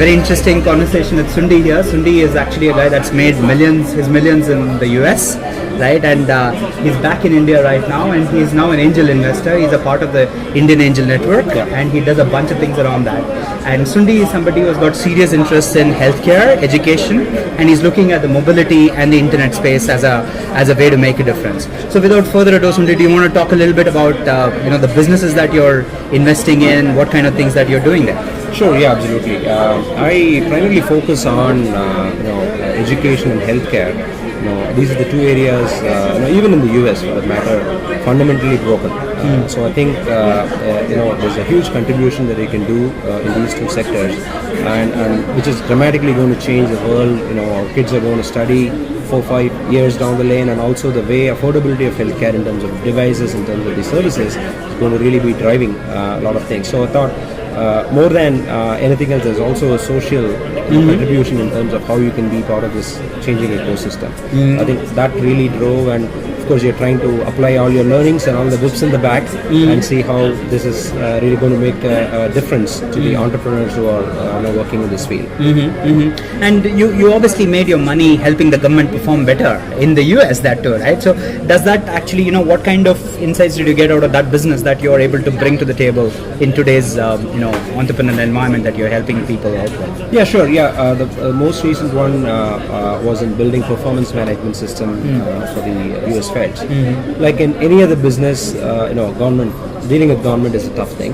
very interesting conversation with Sundi here. Sundi is actually a guy that's made his millions in the US, right? And he's back in India right now, and he's now an angel investor. He's a part of the Indian Angel Network, and he does a bunch of things around that. And Sundi is somebody who has got serious interest in healthcare, education, and he's looking at the mobility and the internet space as a way to make a difference. So without further ado, Sundi, do you want to talk a little bit about the businesses that you're investing in, what kind of things that you're doing there? Sure, yeah, absolutely. I primarily focus on education and healthcare. These are the two areas, even in the US for that matter, fundamentally broken. So I think there's a huge contribution that they can do in these two sectors, and which is dramatically going to change the world. Our kids are going to study 4-5 years down the lane, and also the way affordability of healthcare in terms of devices, in terms of the services, is going to really be driving a lot of things. So I thought more than anything else, there's also a social contribution in terms of how you can be part of this changing ecosystem. I think that really drove, and of course you're trying to apply all your learnings and all the whips in the back and see how this is really going to make a difference to the entrepreneurs who are working in this field. And you obviously made your money helping the government perform better in the US, that too, right? So does that actually, what kind of insights did you get out of that business that you're able to bring to the table in today's entrepreneurial environment that you're helping people out with? Yeah, sure. Yeah, the most recent one was in building performance management system for the US Feds. Like in any other business, government dealing with government is a tough thing.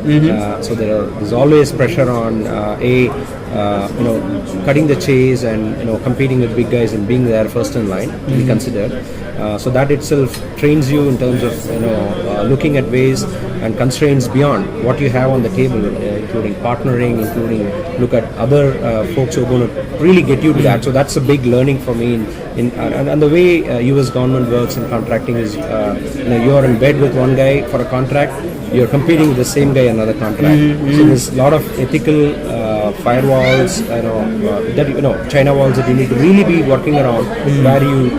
So there's always pressure on cutting the chase and competing with big guys and being there first in line to be considered. So that itself trains you in terms of looking at ways and constraints beyond what you have on the table, including partnering, including look at other folks who are going to really get you to that. So that's a big learning for me. And the way US government works in contracting is you're in bed with one guy for a contract, you're competing with the same guy another contract. So there's a lot of ethical firewalls, China walls that you need to really be working around, where you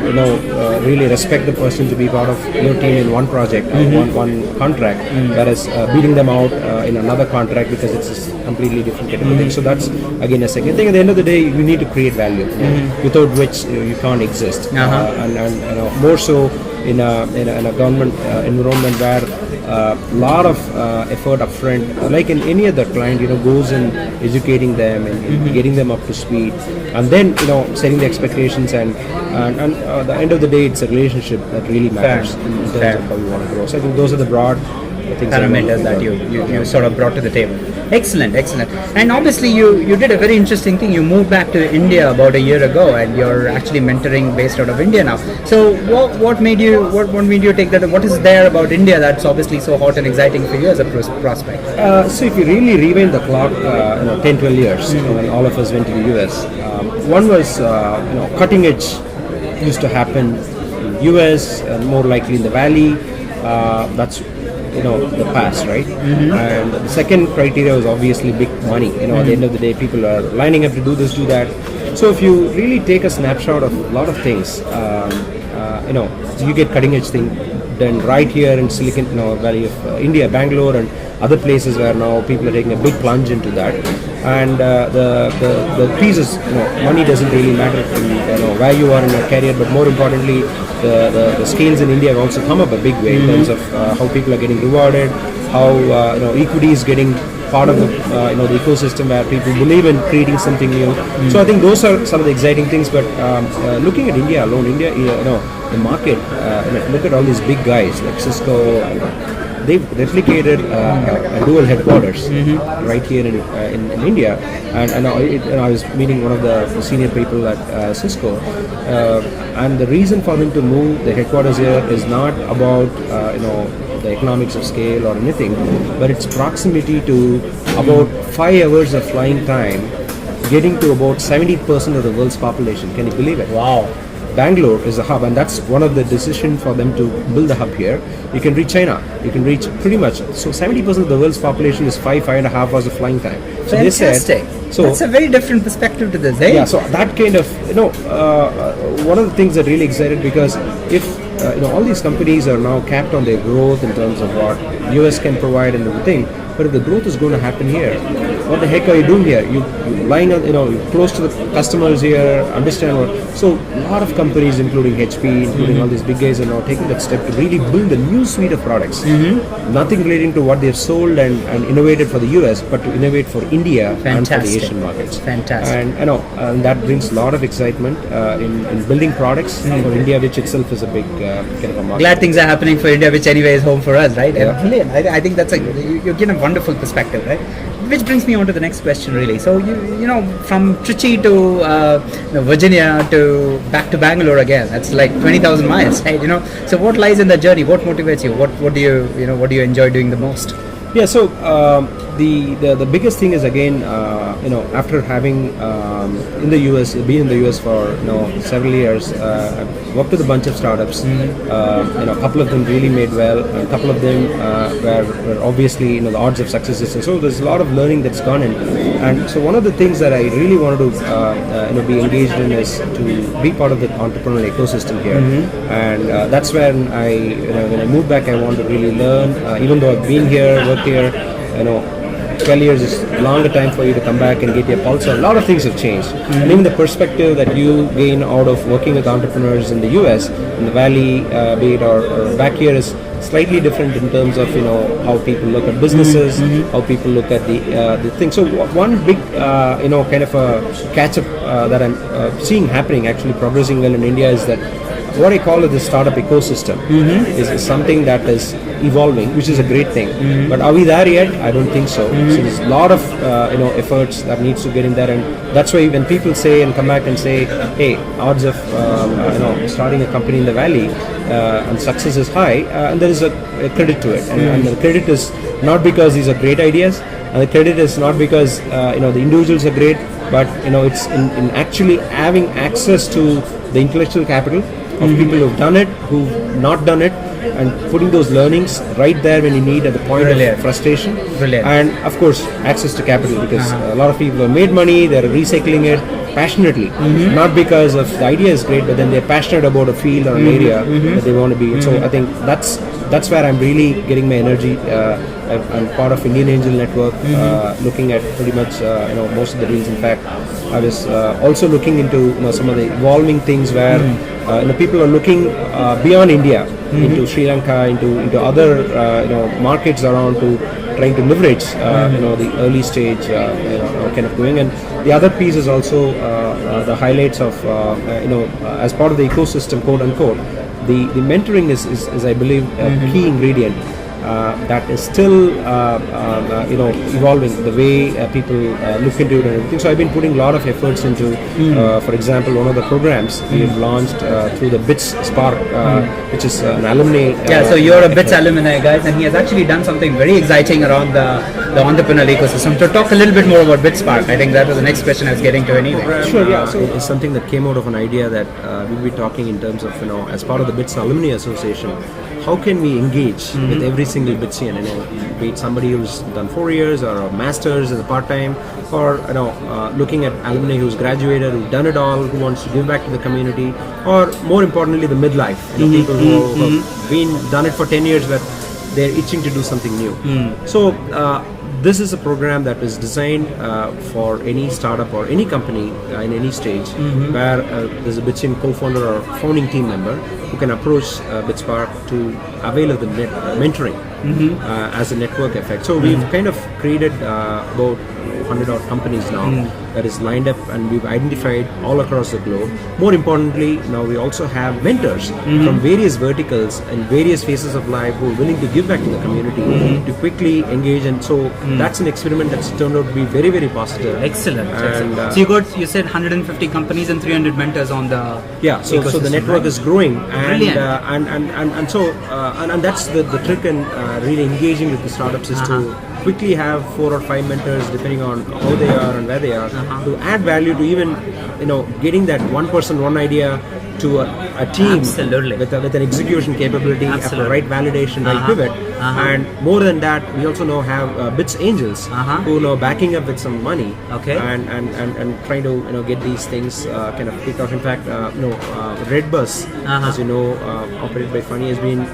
really respect the person to be part of your team in one project or one contract, whereas beating them out in another contract because it's a completely different category. So that's again a second thing. At the end of the day, you need to create value, without which you can't exist. And more so in a government environment where a lot of effort upfront, like in any other client, goes in educating them and getting them up to speed, and then setting the expectations, and at the end of the day, it's a relationship that really matters in terms of how you want to grow. So I think those are the broad parameters that you sort of brought to the table. Excellent. And obviously you did a very interesting thing. You moved back to India about a year ago, and you're actually mentoring based out of India now. So what made you take that? What is there about India that's obviously so hot and exciting for you as a prospect? So if you really rewind the clock 10-12 years, when all of us went to the US, one was cutting edge used to happen in US, and more likely in the Valley. That's the past, right? And the second criteria was obviously big money. At the end of the day, people are lining up to do this, do that. So if you really take a snapshot of a lot of things, you get cutting edge thing done right here in Silicon Valley of India, Bangalore, and other places where now people are taking a big plunge into that. And the piece is, money doesn't really matter where you are in your career, but more importantly, the scales in India have also come up a big way in terms of how people are getting rewarded, how equity is getting part of the ecosystem where people believe in creating something new. So I think those are some of the exciting things. But looking at India alone, the market, look at all these big guys like Cisco. They've replicated a dual headquarters right here in India, and I was meeting one of the senior people at Cisco, and the reason for them to move the headquarters here is not about the economics of scale or anything, but it's proximity to about 5 hours of flying time, getting to about 70% of the world's population. Can you believe it? Wow. Bangalore is a hub, and that's one of the decisions for them to build a hub here. You can reach China, you can reach pretty much, so 70% of the world's population is 5.5 hours of flying time. So fantastic. That's a very different perspective to this, eh? Yeah, so that kind of, one of the things that really excited, because if all these companies are now capped on their growth in terms of what US can provide and everything, but if the growth is going to happen here, what the heck are you doing here? You lying on, you're close to the customers here, understand what. So a lot of companies, including HP, including all these big guys, are now taking that step to really build a new suite of products. Nothing relating to what they've sold and innovated for the US, but to innovate for India and for the Asian markets. Fantastic. And that brings a lot of excitement in building products for India, which itself is a big kind of a market. Glad things are happening for India, which anyway is home for us, right? Yeah. Brilliant. I think that's you're getting a wonderful perspective, right? Which brings me on to the next question, really. So you know, from Trichy to Virginia to back to Bangalore again, that's like 20,000 miles, right? So what lies in the journey? What motivates you? What do you enjoy doing the most? Yeah, so the biggest thing is, again, after having been in the US for several years, I've worked with a bunch of startups. A couple of them really made well, and a couple of them were obviously the odds of success is. So there's a lot of learning that's gone in, and so one of the things that I really wanted to be engaged in is to be part of the entrepreneurial ecosystem here, and that's when when I moved back, I wanted to really learn. Even though I've been here, worked here, 12 years is a longer time for you to come back and get your pulse on. A lot of things have changed. And even the perspective that you gain out of working with entrepreneurs in the US, in the Valley, be it or back here, is slightly different in terms of how people look at businesses, how people look at the thing. So one big kind of a catch up that I'm seeing happening, actually progressing well in India, is that what I call the startup ecosystem is something that is evolving, which is a great thing. But are we there yet? I don't think so. So there's a lot of efforts that needs to get in there, and that's why when people say and come back and say, hey, odds of starting a company in the Valley and success is high, and there is a credit to it, and the credit is not because these are great ideas, and the credit is not because the individuals are great, but it's in actually having access to the intellectual capital of people who've done it, who've not done it, and putting those learnings right there when you need at the point of frustration. Brilliant. And of course access to capital, because a lot of people have made money, they're recycling it passionately, not because of the idea is great, but then they're passionate about a field or an area that they want to be in. So I think that's where I'm really getting my energy. I'm part of Indian Angel Network, looking at pretty much most of the deals. In fact, I was also looking into some of the evolving things where people are looking beyond India, into Sri Lanka, into other markets around, to trying to leverage the early stage kind of doing. And the other piece is also the highlights of as part of the ecosystem, quote unquote. The mentoring is I believe a key ingredient that is still evolving, the way people look into it and everything. So I've been putting a lot of efforts into, for example, one of the programs we've launched through the BITS Spark, which is an alumni. So you're a BITS alumni, guys, and he has actually done something very exciting around the entrepreneurial ecosystem. To talk a little bit more about BITS Spark, I think that was the next question I was getting to anyway. Sure, yeah. So it's something that came out of an idea that we'll be talking in terms of, as part of the BITS Alumni Association, how can we engage with every single Bitsian, be it somebody who's done 4 years or a master's as a part-time, or looking at alumni who's graduated, who've done it all, who wants to give back to the community, or more importantly the midlife, people who have done it for 10 years but they're itching to do something new. So this is a program that is designed for any startup or any company in any stage, where there's a Bitsian co-founder or founding team member who can approach BitSpark to avail of the mentoring as a network effect. So we've kind of created about 100 odd companies now that is lined up, and we've identified all across the globe. More importantly, now we also have mentors from various verticals and various phases of life who are willing to give back to the community to quickly engage. And so that's an experiment that's turned out to be very, very positive. Excellent. And so you said 150 companies and 300 mentors on the so the network is growing, and and that's the trick in really engaging with the startups, is to quickly have 4 or 5 mentors, depending on how they are and where they are, to add value to even getting that one person, one idea to a team with an execution capability, after right validation, right pivot. And more than that, we also now have BITS Angels who are backing up with some money, and trying to get these things kind of kicked off. In fact, Redbus, as you know, operated by Funny, has been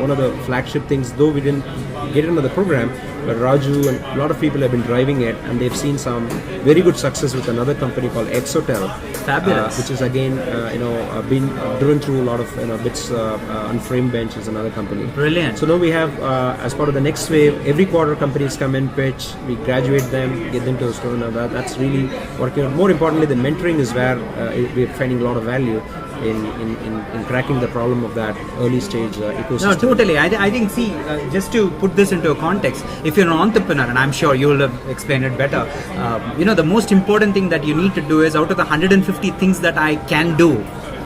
one of the flagship things. Though we didn't get into the program, but Raju and a lot of people have been driving it, and they've seen some very good success with another company called Exotel. Fabulous. Which is again, been driven through a lot of bits on Frame Bench is another company. Brilliant. So now we have, as part of the next wave, every quarter companies come in, pitch, we graduate them, get them to the store. Now that's really working out. More importantly, the mentoring is where we're finding a lot of value in cracking the problem of that early stage ecosystem. No, totally. I think, see, just to put this into a context, if you're an entrepreneur, and I'm sure you will have explained it better, the most important thing that you need to do is, out of the 150 things that I can do,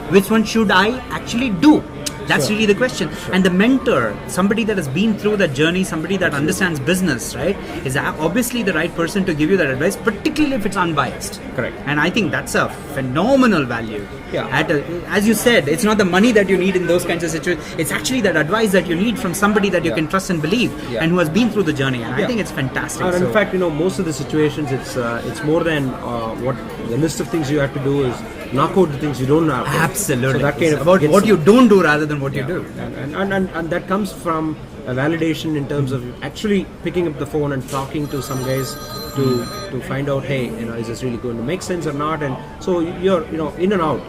which one should I actually do? That's really the question. And the mentor, somebody that has been through that journey, somebody that understands business, right, is obviously the right person to give you that advice, particularly if it's unbiased. Correct. And I think that's a phenomenal value. Yeah. As you said, it's not the money that you need in those kinds of situations. It's actually that advice that you need from somebody that you can trust and believe, and who has been through the journey. And I think it's fantastic. And in fact, most of the situations, it's more than what the list of things you have to do is knock out the things you don't have to. Absolutely. So that kind of about what you don't do rather than what you do. And that comes from a validation in terms of actually picking up the phone and talking to some guys to find out, hey, is this really going to make sense or not? And so you're in and out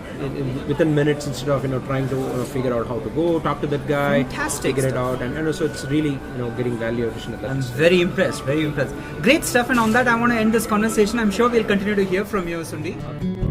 within minutes, instead of trying to figure out how to go talk to that guy. Fantastic figure stuff. it out, and so it's really getting value addition at that. I'm very impressed. Great stuff. And on that, I want to end this conversation. I'm sure we'll continue to hear from you, Sundi.